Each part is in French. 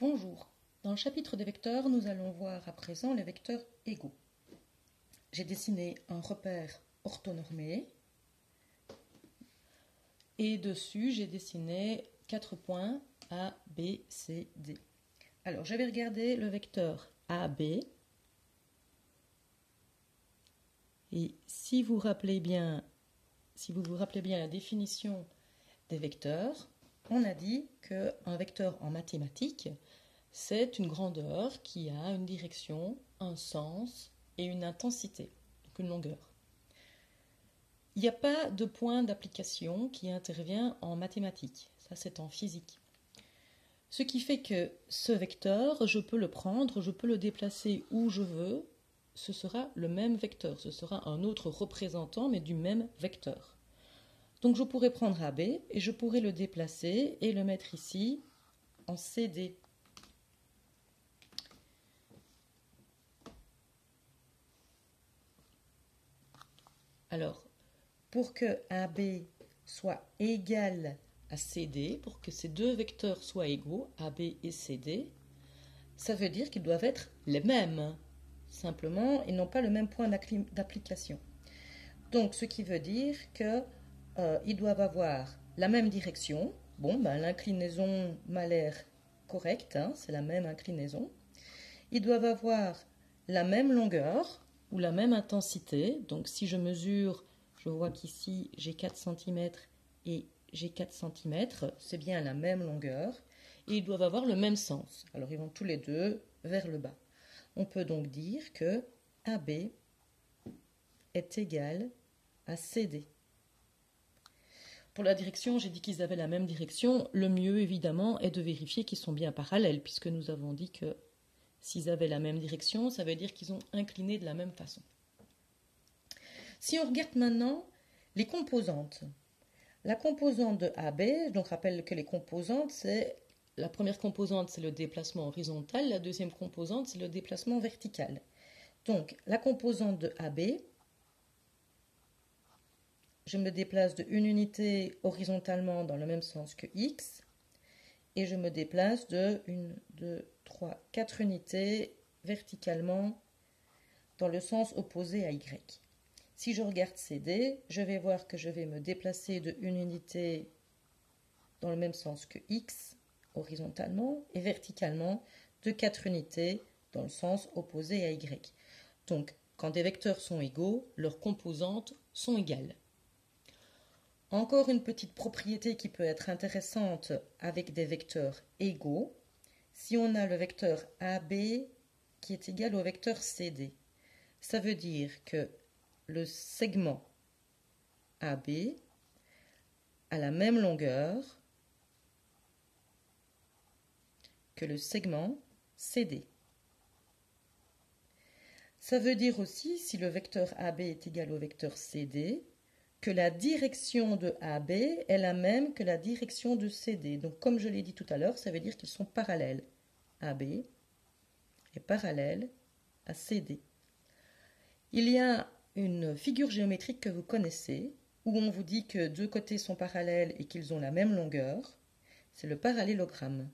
Bonjour. Dans le chapitre des vecteurs, nous allons voir à présent les vecteurs égaux. J'ai dessiné un repère orthonormé et dessus j'ai dessiné 4 points A, B, C, D. Alors je vais regarder le vecteur AB et si vous vous rappelez bien la définition des vecteurs, on a dit qu'un vecteur en mathématiques, c'est une grandeur qui a une direction, un sens et une intensité, donc une longueur. Il n'y a pas de point d'application qui intervient en mathématiques, ça c'est en physique. Ce qui fait que ce vecteur, je peux le prendre, je peux le déplacer où je veux, ce sera le même vecteur, ce sera un autre représentant mais du même vecteur. Donc je pourrais prendre AB et je pourrais le déplacer et le mettre ici en CD. Alors, pour que AB soit égal à CD, pour que ces deux vecteurs soient égaux, AB et CD, ça veut dire qu'ils doivent être les mêmes. Simplement, ils n'ont pas le même point d'application. Donc, ce qui veut dire qu'ils doivent avoir la même direction. Bon, l'inclinaison m'a l'air correcte, hein, c'est la même inclinaison. Ils doivent avoir la même longueur ou la même intensité. Donc si je mesure, je vois qu'ici j'ai 4 cm et j'ai 4 cm, c'est bien la même longueur. Et ils doivent avoir le même sens. Alors ils vont tous les deux vers le bas. On peut donc dire que AB est égal à CD. Pour la direction, j'ai dit qu'ils avaient la même direction. Le mieux, évidemment, est de vérifier qu'ils sont bien parallèles, puisque nous avons dit que s'ils avaient la même direction, ça veut dire qu'ils ont incliné de la même façon. Si on regarde maintenant les composantes. La composante de AB, donc rappelle que les composantes, c'est la première composante, c'est le déplacement horizontal, la deuxième composante, c'est le déplacement vertical. Donc, la composante de AB, je me déplace de une unité horizontalement dans le même sens que X, et je me déplace de 1, 2, 3, 4 unités verticalement dans le sens opposé à Y. Si je regarde CD, je vais voir que je vais me déplacer de une unité dans le même sens que X, horizontalement, et verticalement de 4 unités dans le sens opposé à Y. Donc, quand des vecteurs sont égaux, leurs composantes sont égales. Encore une petite propriété qui peut être intéressante avec des vecteurs égaux. Si on a le vecteur AB qui est égal au vecteur CD, ça veut dire que le segment AB a la même longueur que le segment CD. Ça veut dire aussi, si le vecteur AB est égal au vecteur CD, que la direction de AB est la même que la direction de CD. Donc, comme je l'ai dit tout à l'heure, ça veut dire qu'ils sont parallèles. AB est parallèle à CD. Il y a une figure géométrique que vous connaissez, où on vous dit que deux côtés sont parallèles et qu'ils ont la même longueur. C'est le parallélogramme.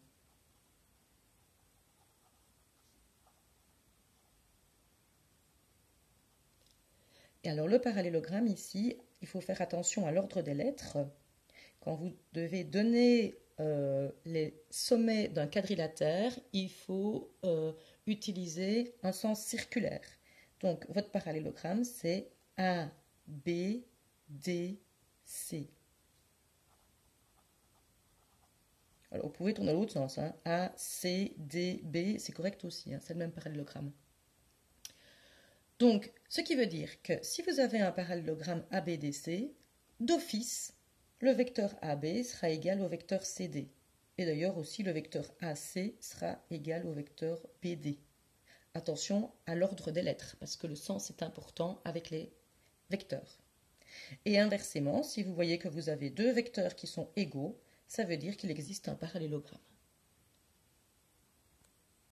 Et alors, le parallélogramme ici, il faut faire attention à l'ordre des lettres. Quand vous devez donner les sommets d'un quadrilatère, il faut utiliser un sens circulaire. Donc, votre parallélogramme, c'est A, B, D, C. Alors, vous pouvez tourner dans l'autre sens. Hein. A, C, D, B, c'est correct aussi. Hein, c'est le même parallélogramme. Donc, ce qui veut dire que si vous avez un parallélogramme ABDC, d'office, le vecteur AB sera égal au vecteur CD. Et d'ailleurs aussi le vecteur AC sera égal au vecteur BD. Attention à l'ordre des lettres, parce que le sens est important avec les vecteurs. Et inversement, si vous voyez que vous avez deux vecteurs qui sont égaux, ça veut dire qu'il existe un parallélogramme.